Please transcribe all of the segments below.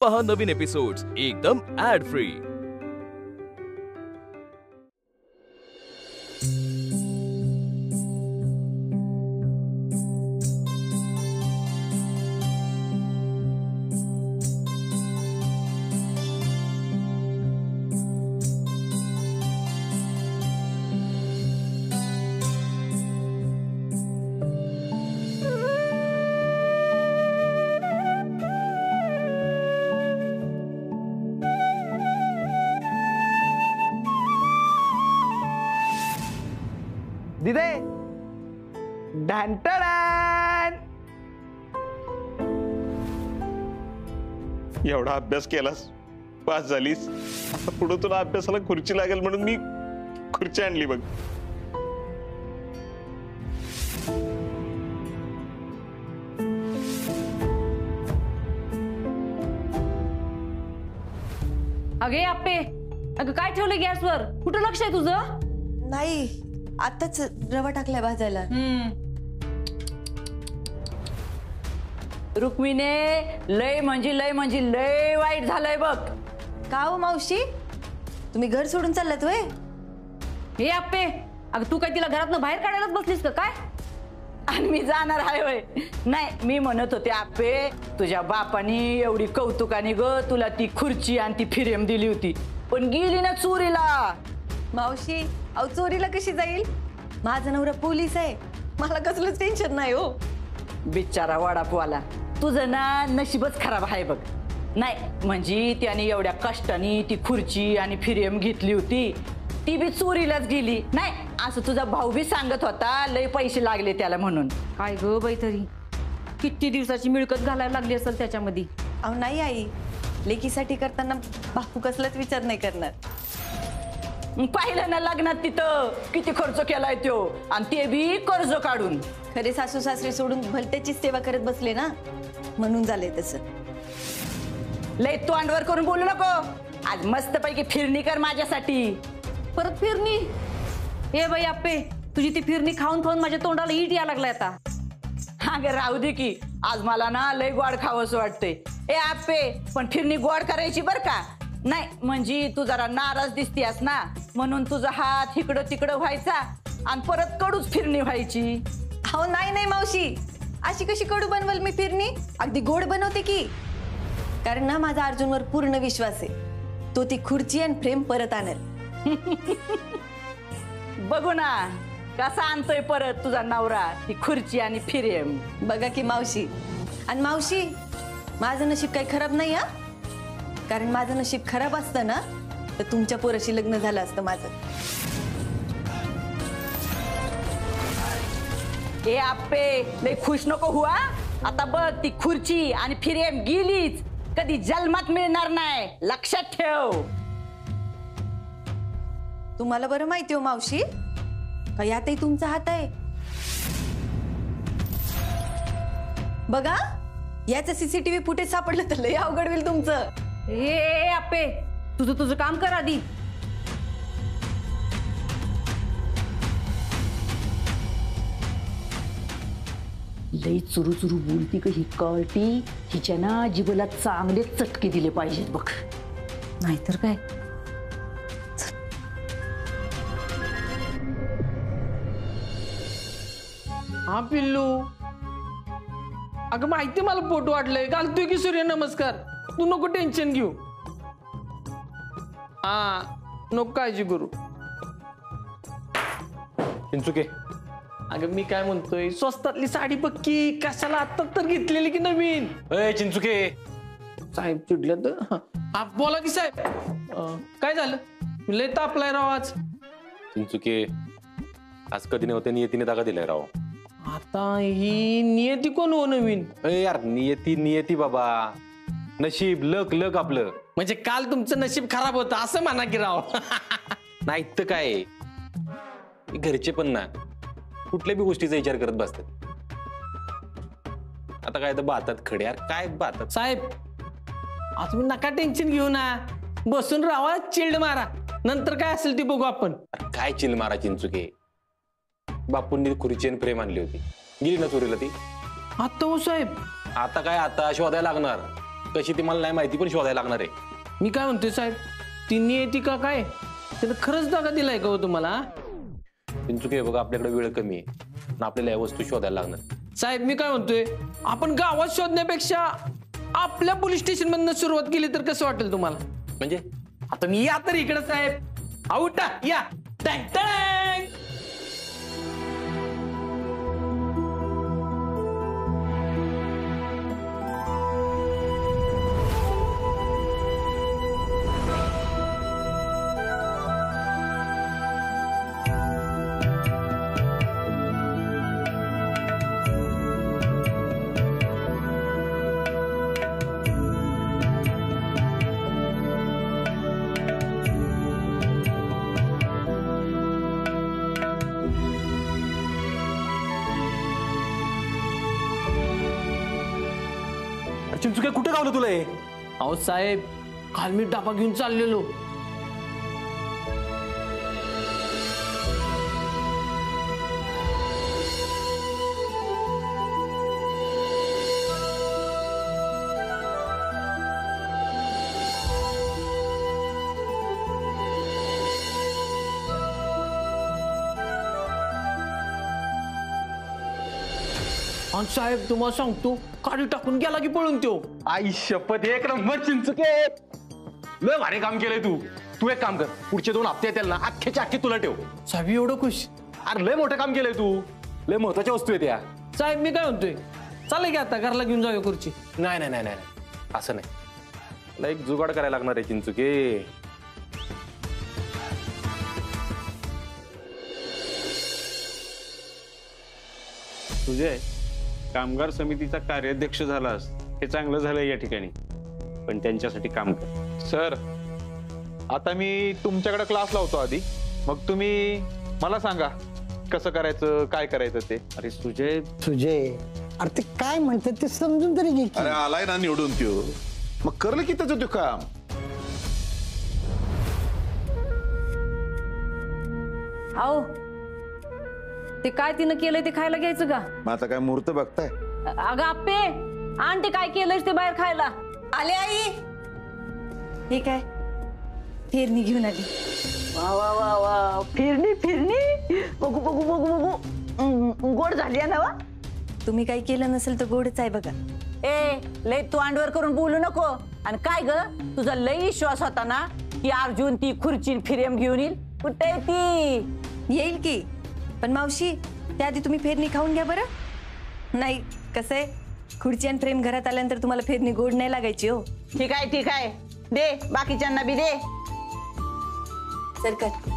पहा नवीन एपिसोड्स एकदम add free. दिदे ढांटडान एवढा अभ्यास केलास, पास झालीस, आता पुढे तुला अभ्यासाला खुर्ची लागेल म्हणून मी खुर्ची आणली बघ। अगे आप्पे, अगं काय ठेवलं गॅसवर? कुठं लक्ष आहे तुझं? नाही, आताच रवा टाकलाय भाजायला। रुक्मिणे, लय म्हणजे वाईट झालंय बघ। का हो मावशी, तुम्ही घर सोडून चाललात वय? हे आप्पे, अगं तू काय तिला घरातनं बाहेर काढायलाच बसलीस का काय? आणि मी जाणार आहे वय? नाही, मी म्हणत होते आप्पे, तुझ्या बापानी एवढी कौतुकाने ग तुला ती खुर्ची आणि ती फिरेम दिली होती, पण गेली ना चोरीला। मावशी, अहो चोरीला कशी जाईल? माझा नवरा पोलीस आहे, मला कसलंच टेन्शन नाही हो। बिचारा वडापवाला, तुझं ना नशीबच खराब आहे बघ। नाही म्हणजे त्याने एवढ्या कष्टाने ती खुर्ची आणि फिरेम घेतली होती, ती बी चोरीलाच गेली। नाही असं तुझा भाऊ बी सांगत होता, लय पैसे लागले त्याला म्हणून। काय ग बाई, तरी किती दिवसाची मिळकत घालायला लागली असेल त्याच्यामध्ये। अहो नाही आई, लेकीसाठी करताना बापू कसलाच विचार नाही करणार। पाहिलं ना लग्नात तिथं किती खर्च केलाय तो, आणि ते बी कर्ज काढून। खरे सासू सासरे सोडून भलत्याची सेवा करत बसले ना, म्हणून झालंय तसं। लय तोंडवर करून बोलू नको, आज मस्त पैकी फिरणी कर माझ्यासाठी। परत फिरणी? हे बाई आप्पे, तुझी ती फिरणी खाऊन खाऊन माझ्या तोंडाला ईट या लागलाय आता। हा ग राहू दे की, आज मला ना लय गोड खावंसं वाटतंय। ए आप्पे, पण फिरणी गोड करायची बर का? नाही म्हणजे तू जरा नाराज दिसतीस ना, म्हणून तुझा हात इकडं तिकडं व्हायचा आणि परत कडूच फिरणी व्हायची। अहो नाही नाही मावशी, अशी कशी कडू बनवल मी फिरणी? अगदी गोड बनवते की, कारण ना माझा अर्जुनवर पूर्ण विश्वास आहे, तो ती खुर्ची आणि फ्रेम परत आणेल। बघू ना कसा आणतोय परत तुझा नवरा ती खुर्ची आणि फिरेम। बघा की मावशी, आणि मावशी माझं नशीब काही खराब नाही हा, कारण माझं नशीब खराब असतं ना तर तुमच्या पोराशी लग्न झालं असतं माझं। ए आप्पे, लय खुश नको हुआ, आता बघ ती खुर्ची आणि फिरेम गेलीच, कधी जन्मात मिळणार नाही, लक्षात ठेव। तुम्हाला बरं माहिती हो मावशी, का यातही तुमचा हात आहे? बघा, याचं सीसीटीव्ही फुटेज सापडलं तर लय अवघड होईल तुमचं। ए आप्पे, तुझं काम कर आधी। लई चुरू चुरू बोलती का ही कळती, हिच्या ना जिभेला चांगले चटके दिले पाहिजेत बघ, नाहीतर काय। हा पिल्लू, अगं माहिती मला पोट वाटलंय, घालतोय की सूर्य नमस्कार, तू नको टेन्शन घेऊ। हा नको काळजी करू। चिंचुके, अगं मी काय म्हणतोय, स्वस्तातली साडी पक्की कशाला आता तर घेतलेली की नवीन? ए चिंचुके, साहेब चिडले तर। हा बोला की साहेब, काय झालं? लय तापलाय राव आज। चिंचुके, आज कधी नव्हते नियतीने दागा दिलाय राव। आता ही नियती कोण हो नवीन? ए यार, नियती बाबा, नशीब, लक लक आपलं। म्हणजे काल तुमचं नशीब खराब होतं असं म्हणा की राव। नाही तर काय, घरचे पण ना कुठल्या बी गोष्टीचा विचार करत बसतात। आता काय तर बातात खडे यार, काय बातात। साहेब आता तुम्ही नका टेन्शन घेऊ ना, बसून राहा, चिल्ड मारा, नंतर काय असेल ते बघू आपण। काय चिल मारा चिंचुके, बापूंनी खुर्ची आणि फ्रेम आणली होती, गेली ना चोरीला ती। आता हो साहेब, आता काय, आता शोधायला लागणार। कशी ती मला नाही माहिती, पण शोधायला लागणार आहे. मी काय म्हणतोय साहेब, ती नियती का काय त्यानं खरंच दागा दिलाय का हो तुम्हाला? चिंचुके बघा, आपल्याकडे वेळ कमी आहे आणि आपल्याला या वस्तू शोधायला लागणार. साहेब मी काय म्हणतोय, आपण गावात शोधण्यापेक्षा आपल्या पोलीस स्टेशन मधनं सुरुवात केली तर कसं वाटेल तुम्हाला? म्हणजे आता मी या तर इकडे साहेब, आउटा या. टँग, टँग. चिंचुके कुठे गावलं तुला हे? अहो साहेब, काल मी डबा घेऊन चाललेलो, आणि साहेब तुम्हाला सांगतो, काडी टाकून गेला की पळून तो. आई शपथ, एक नंबर चिंचुके, लय भारी काम केलंय तू. तू एक काम कर, पुढचे 2 हप्ते येतील ना, अख्खेच्या अख्खे तुला ठेव. साहेब एवढं खुश? अरे लय मोठं काम केलंय तू, लय महत्वाच्या वस्तू आहेत त्या. साहेब मी काय म्हणतोय, चालेल की आता घरला घेऊन जाऊया खुर्ची? नाही नाही नाही नाही, असं नाही, मला एक जुगाड करायला लागणार आहे चिंचुके. तुझे कामगार समितीचा कार्याध्यक्ष झालास हे चांगलं झालं या ठिकाणी, पण त्यांच्यासाठी काम कर. सर, आता मी तुमच्याकडे क्लास लावतो आधी, मग तुम्ही मला सांगा कसं करायचं, काय करायचं ते. अरे सुजय, अरे ते काय म्हणतात ते समजून तरी घे की. अरे आलाय ना निवडून त्यो, मग करलं की त्याचं तो काम. आओ ते काय तिनं केलंय ते खायला घ्यायचं का? मग आता काय मुहूर्त बघताय? अगं आप्पे, आण ते काय केलंयस ते बाहेर खायला. आले आई. हे काय, फिरणी घेऊन आली. वा वा वा वा, फिरणी फिरणी, बघू बघू बघू बघू, गोड झाली आहे ना वा. तुम्ही काही केलं नसेल तर गोडच आहे बघा. ए लय तू अंडवर करून बोलू नको. आणि काय ग, तुझा लय विश्वास होता ना की अर्जुन ती खुर्ची फिरेम घेऊन येईल. कुठे ती? येईल की, पण मावशी त्याआधी तुम्ही फिरणी खाऊन घ्या बरं. नाही कसं आहे, खुर्ची आणि प्रेम घरात आल्यानंतर तुम्हाला फिरणी गोड नाही लागायची हो. ठीक आहे ठीक आहे, दे बाकीच्यांना बी दे. सरकार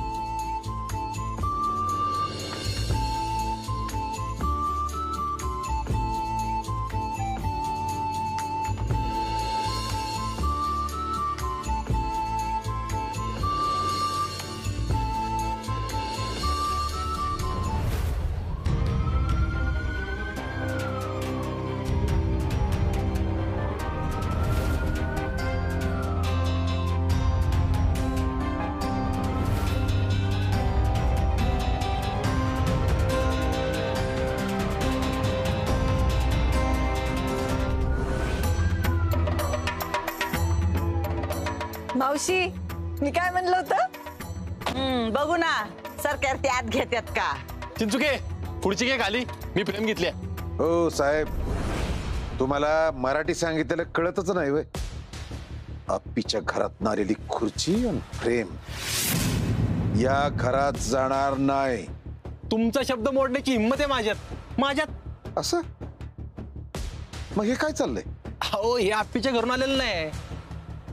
मावशी, मी काय म्हणलं होतं? बघू ना सरकार ते आत घेतात का. चिंचुके खुर्ची घे खाली, मी प्रेम घेतल्या. हो साहेब, तुम्हाला मराठी सांगितलेलं कळतच नाही वय. आप्पीच्या घरात नालेली खुर्ची आणि प्रेम या घरात जाणार नाही. तुमचा शब्द मोडण्याची हिंमत आहे माझ्यात. असं मग हे काय चाललंय? अहो हे आप्पीच्या घरून आलेलं नाही,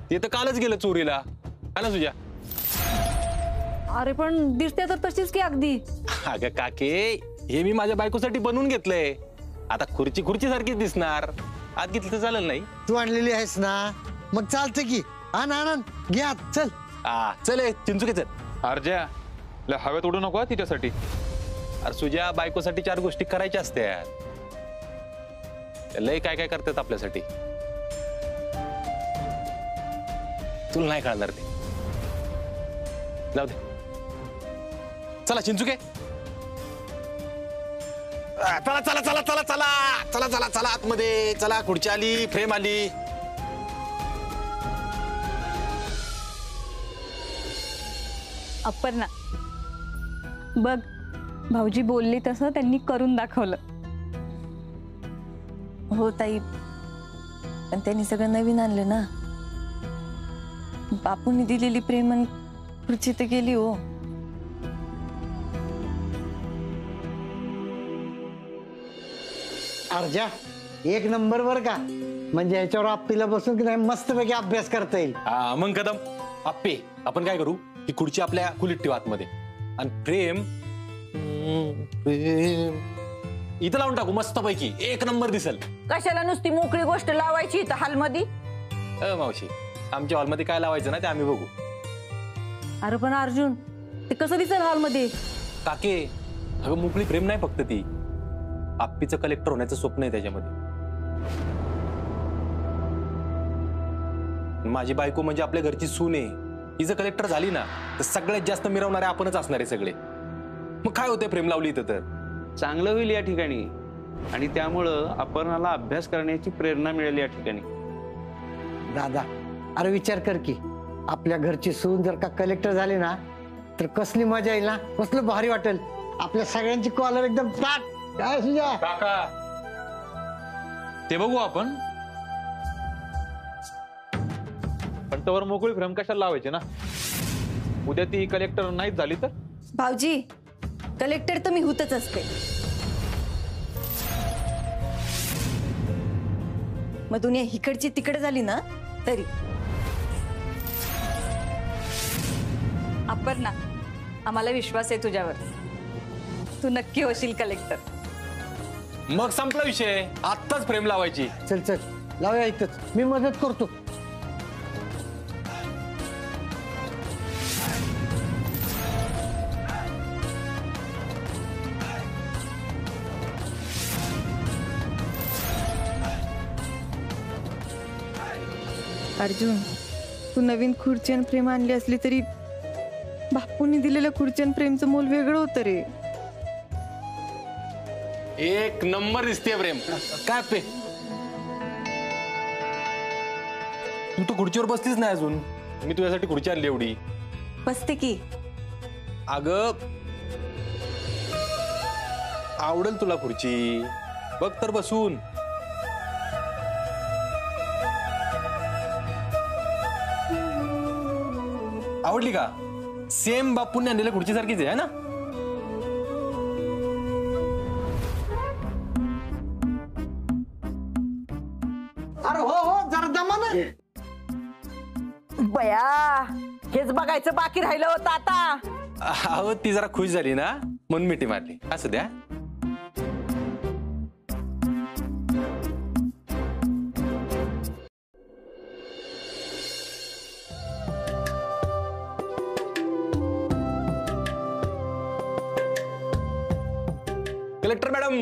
ते तर कालच गेलं चोरीला. है ना तुझ्या? अरे पण दिसते तर तशीच की अगदी. अगं काके, हे मी माझ्या बायकोसाठी बनवून घेतलंय. आता खुर्ची खुर्चीसारखीच दिसणार, आत घेतली तर चालेल नाही? तू आणलेली आहेस ना, मग चालतं की. आण आण घ्या, चल. चल चिंचुके चल. अर्ज्या, हवेत उडू नको तिच्यासाठी. अरे तुझ्या बायकोसाठी 4 गोष्टी करायच्या असतात, लय काय काय करतात आपल्यासाठी. तुला नाही कळणार ते, जाऊ दे. चला चिंचुके, चला चला चला चला चला चला चला चला आतमध्ये चला. खुर्ची आली, फ्रेम आली. अपर्णा, बघ भाऊजी बोलली तसं त्यांनी करून दाखवलं. हो ताई, पण त्यांनी सगळं नवीन आणलं ना. बापूंनी दिलेली प्रेमन खुर्ची तर गेली हो. अर्जा एक नंबर वर का, म्हणजे ह्याच्यावर आपल्याला बसून की नाही मस्तपैकी अभ्यास करता येईल. हा मग कदम आप्पे, आपण काय करू, ही खुर्ची आपल्या खोलीत ठेवू आतमध्ये आणि प्रेम इथं लावून टाकू मस्तपैकी, एक नंबर दिसल. कशाला नुसती मोकळी गोष्ट लावायची इथं हॉलमध्ये? मावशी, आमच्या हॉलमध्ये काय लावायचं ना ते आम्ही बघू. अरे पण अर्जुन, ते कसं दिसेल हॉलमध्ये? काके, अगं मोकळी प्रेम नाही फक्त ती, आप्पीचं कलेक्टर होण्याचं स्वप्न आहे त्याच्यामध्ये. माझी बायको म्हणजे आपल्या घरची सून आहे. ही जर कलेक्टर झाली ना तर सगळ्यात जास्त मिरवणारे आपणच असणार आहे सगळे. मग काय होते प्रेम लावली इथं तर चांगलं होईल या ठिकाणी, आणि त्यामुळं अपर्णाला अभ्यास करण्याची प्रेरणा मिळेल या ठिकाणी. दादा अरे विचार कर की, आपल्या घरची सून जर का कलेक्टर झाली ना तर कसली मजा येईल ना, कसलं भारी वाटेल. आपल्या सगळ्यांची कॉलर एकदम ताट. काय सुजा काका, ते बघू आपण, पण तवर मोकळी फ्रेम कशाला लावायची ना. उद्या ती कलेक्टर नाहीच झाली तर? भाऊजी, कलेक्टर तर मी होतच असते. मग दुनिया हिकडची तिकडे झाली ना तरी. अपर्णा, आम्हाला विश्वास आहे तुझ्यावर, तू नक्की होशील कलेक्टर. मग संपला विषय, आत्ताच प्रेम लावायची. चल चल लावूया इथंच, मी मदत करतो. अर्जुन, तू नवीन खुर्ची आणि प्रेम आणली असली तरी बापूंनी दिलेल्या खुर्ची आणि प्रेमचं मोल वेगळं होतं रे. एक नंबर दिसते प्रेम. काय पे, तू तर खुर्चीवर बसलीच नाही अजून. मी तुझ्यासाठी खुर्ची आणली एवढी. बसते की. अगं आवडेल तुला खुर्ची, बघ तर बसून. आवडली का? सेम बापूंनी आणलेल्या खुर्ची सारखीच आहे ना. अरे हो हो जरा दमा ना. बया, हेच बघायचं बाकी राहिलं होतं आता. अहो ती जरा खुश झाली ना म्हणून मिठी मारली. असं द्या. कलेक्टर मॅडम,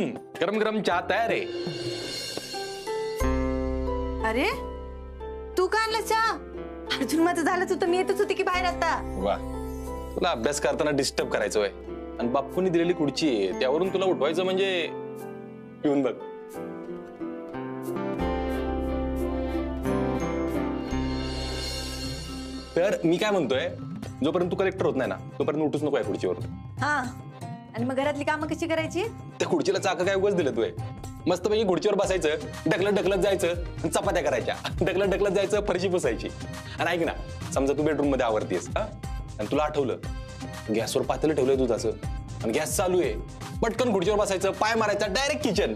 गरम गरम चहा तयार आहे. अरे तू का आणलं चहा? अर्जुन, माझं झालंच होतं, मी येतच होती की बाहेर आता. वा, तुला अभ्यास करताना डिस्टर्ब करायचं होय, आणि बाप्पूंनी दिलेली खुर्ची आहे त्यावरून तुला उठवायचं म्हणजे येऊन बघ. तर मी काय म्हणतोय, जोपर्यंत तू कलेक्टर होत नाही ना तोपर्यंत उठूच नको या खुर्चीवरून. हा, आणि मग घरातली कामं कशी करायची? त्या खुर्चीला चाक काय उगाच दिलं तू? मस्तपैकी खुर्चीवर बसायचं, ढकलत ढकलत जायचं, चपात्या करायच्या, ढकलत ढकलत जायचं, फरशी पुसायची. आणि ऐक ना, समजा तू बेडरूम मध्ये आवरतीयस आणि तुला आठवलं गॅसवर पातेलं ठेवलंय दुधाचं आणि गॅस चालू आहे, पटकन खुर्चीवर बसायचं, पाय मारायचा, डायरेक्ट किचन.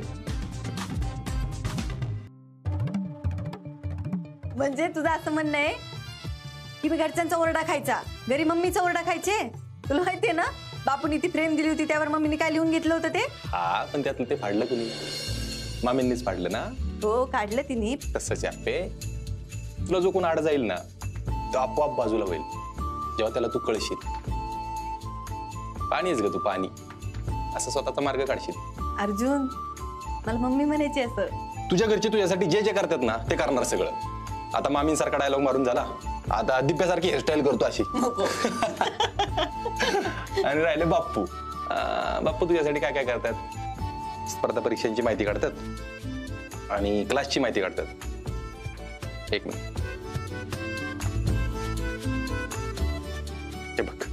म्हणजे तुझं असं म्हणणं आहे की मी घरच्यांचा ओरडा खायचा, घरी मम्मीचा ओरडा खायचे? तुला माहितीये ना बापूंनी ती फ्रेम दिली होती त्यावर मम्मीने काय लिहून घेतलं होतं ते? हा, पण त्यातलं ते फाडलं कुणी? मामींनीच फाडलं ना. हो, काढलं तिने. तसंच आपे, तुला जो कोण आड जाईल ना तो आपोआप बाजूला होईल जेव्हा त्याला तू कळशील. पाणीच ग तू, पाणी. असं स्वतःचा मार्ग काढशील. अर्जुन, मला मम्मी म्हणायची असं. तुझ्या घरचे तुझ्यासाठी जे जे करतात ना ते करणार सगळं. आता मामींसारखा डायलॉग मारून झाला, आता दिप्यासारखी हेअरस्टाईल करतो अशी. आणि राहिले बाप्पू. बाप्पू तुझ्यासाठी काय काय करतात? स्पर्धा परीक्षांची माहिती काढतात आणि क्लासची माहिती काढतात. एक मिनिट, हे बघ,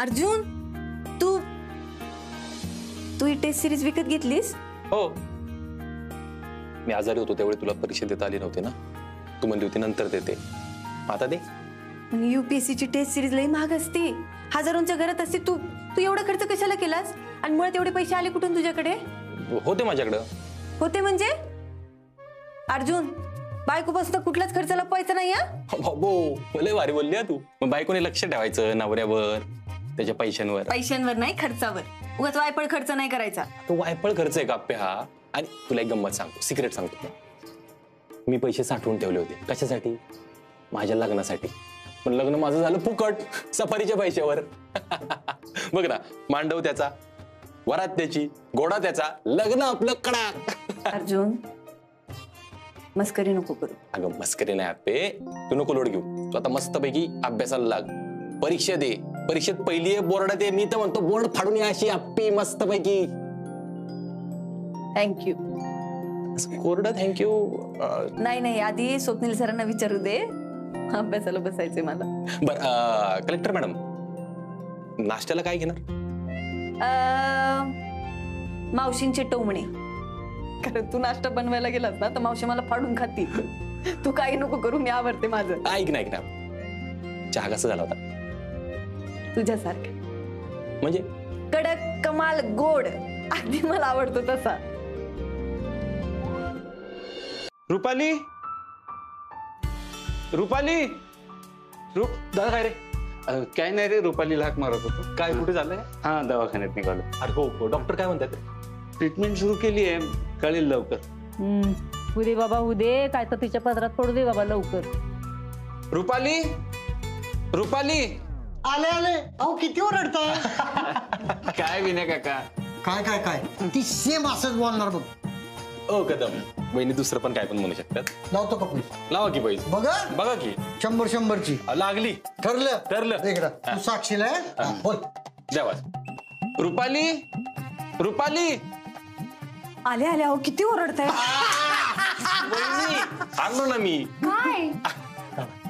अर्जुन तू तू ही टेस्ट सिरीज विकत घेतलीस? हो, मी आजारी होतो त्यावेळी तुला परीक्षा देता आली नव्हती ना, तू म्हणली होती नंतर देते, आता दे. UPSC ची टेस्ट सिरीज लई महाग असते, हजारोंच्या घरात असते. तू तू एवढा खर्च कशाला केलास? आणि मुळात एवढे पैसे आले कुठून तुझ्याकडे? होते माझ्याकडं. होते म्हणजे? अर्जुन, बायकोपासून कुठल्याच खर्चाला पैसा नाही. बाबो लय भारी बोलली तू. मग बायकोने लक्ष ठेवायचं नवऱ्यावर, त्याच्या पैशांवर. पैशांवर नाही, खर्चावर. उगाच वायपळ खर्च नाही करायचा. तो वायपळ खर्च आहे काप्या हा. आणि तुला एक गंमत सांगतो, सिक्रेट सांगतो. मी पैसे साठवून ठेवले होते. कशासाठी? माझ्या लग्नासाठी. पण लग्न माझं झालं फुकट, सफारीच्या पैशावर. बघ ना, मांडव त्याचा, वरात त्याची, घोडा त्याचा, लग्न आपलं कडाक. अर्जुन, मस्करी नको करू. अगं मस्करी नाही आपे, तू नको लोड घेऊ. तू आता मस्तपैकी अभ्यासाला लाग, परीक्षा दे. परीक्षेत पहिली आहे, बोर्डात आहे. मी तर म्हणतो बोर्ड फाडून या अशी आप्पी मस्तपैकी. थँक्यू. कोरडा थँक्यू नाही, आधी स्वप्नील सरांना विचारू दे, अभ्यासाला बसायचंय मला. बर, कलेक्टर मॅडम, नाश्त्याला काय घेणार? मावशींचे टोमणे. कारण तू नाश्ता बनवायला गेलास ना तर मावशी मला फाडून खातील. तू काही नको करू, मी आवडते माझं. ऐक ना चहा कसा झाला होता? तुझ्यासारखं म्हणजे कडक, कमाल, गोड, अगदी मला आवडतो तसा. रुपाली, रुपाली, दादा काय रे? काय नाही रे, रुपालीला हाक मारत होतो. काय कुठे झालंय? हा, दवाखान्यात निघालो. अरे हो, डॉक्टर काय म्हणतात? ट्रीटमेंट सुरू केली आहे, कळेल लवकर. उदे बाबा उदे, काय तर तिच्या पदरात पडू दे बाबा लवकर. रुपाली, रुपाली. आले आले. अहो किती ओरडताय? काय विनय काका? काय काय काय ती सेम असंच बोलणार बघ. ओ कदम, बहिणी दुसरं पण काय पण म्हणू शकतात. लावतो का पैसे? लावा की पैसे. बघा की 100ची लागली. ठरलं. इकडं तू साक्षीला आहे? बोल. द्यावा. रुपाली, रुपाली. आले अहो किती ओरडताय. सांगलो ना मी. काय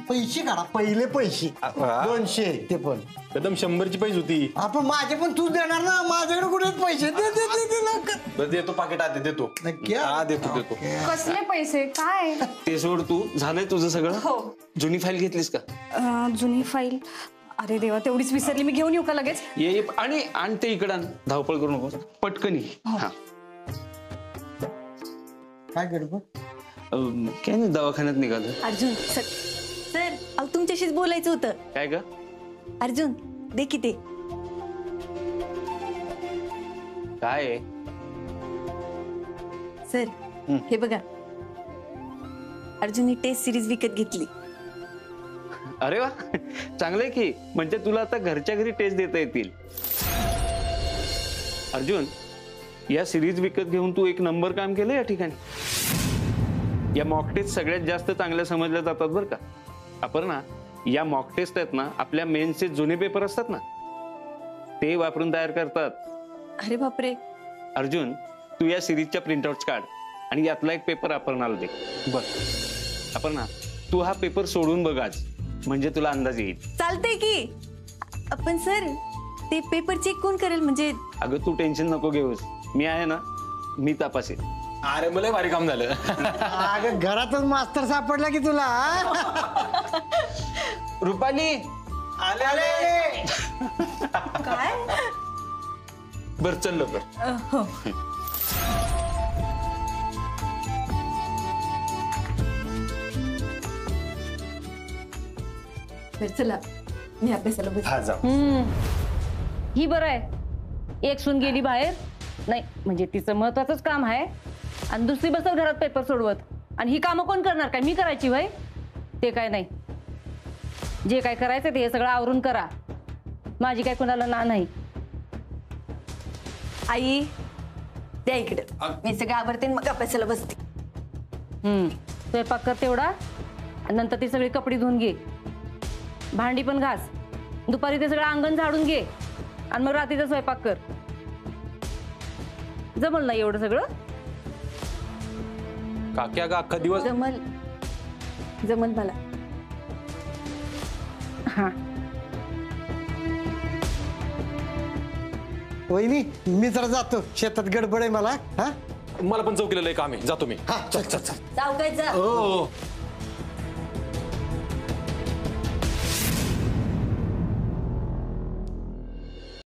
पैसे काढा, पहिले पैसे 200. ते पण कदम 100ची पैसे होती. आपण माझे पण तूच देणार ना, माझ्याकडे कुठे पैसे? दे लवकर. देतो पाकिट आधी देतो. नक्की? हा देतो. कसले पैसे? काय ते सोड, तू झालंय तुझं सगळं? हो. जुनी फाईल घेतलीस का? जुनी फाईल? अरे देवा, तेवढीच विसरली मी. घेऊन येऊ का लगेच? ये आणि ते इकडं धावपळ करू नको, पटकनी. हा, काय गडबड? काय नाही, दवाखान्यात निघालं. अर्जुन सर, अहो तुमच्याशीच बोलायचं होतं. काय ग? अर्जुन दे की ते. काय आहे? सर हे बघा, अर्जुन ही टेस्ट सिरीज विकत घेतली. अरे वा, चांगलंय की. म्हणजे तुला आता घरच्या घरी टेस्ट देता येतील. अर्जुन, या सिरीज विकत घेऊन तू एक नंबर काम केलं या ठिकाणी. या मॉक टेस्ट सगळ्यात जास्त चांगल्या समजल्या जातात बरं का. आपण ना या मॉक टेस्ट आहेत ना, आपल्या मेन्सचे जुने पेपर असतात ना, ते वापरून तयार करतात. अरे बापरे. अर्जुन, तू या सिरीजच्या प्रिंटआउट्स काढ आणि यातला एक पेपर अपर्णाला दे. बर अपर्णा, तू हा पेपर सोडून बघ आज, म्हणजे तुला अंदाज येईल. चालतंय की. पण सर ते पेपर चेक कोण करेल? म्हणजे अगं तू टेन्शन नको घेऊस, मी आहे ना, मी तपासेल. अरे मला भारी काम झालं. अगं घरातच मास्तर सापडला की तुला. रुपाली, आले आले. काय? बर चल लवकर. चला, मी अभ्यासाला बस. हा जाऊ. ही बरं आहे, एक सून गेली बाहेर, नाही म्हणजे तिचं महत्वाचंच काम आहे, आणि दुसरी बसल घरात पेपर सोडवत. आणि ही कामं कोण करणार? काय मी करायची वय? ते काय नाही, जे काय करायचं ते सगळं आवरून करा. माझी काय कोणाला ना नाही. आई द्या इकडे, मी सगळं आवडते मग अभ्यासाला बसते. स्वयंपाक कर तेवढा, आणि नंतर ती सगळी कपडे धुवून घे, भांडी पण घास, दुपारी ते सगळं अंगण झाडून घे, आणि मग रात्रीचा स्वयंपाक कर. जमल ना एवढं सगळं? काक्या का अख्खा दिवस? जमल मला. हा वहिनी मी जरा जातो, शेतात गडबड आहे मला. हा मला पण चौकीला लय काम आहे, जातो मी. हा चल चल चल. जाऊ काय जा. हो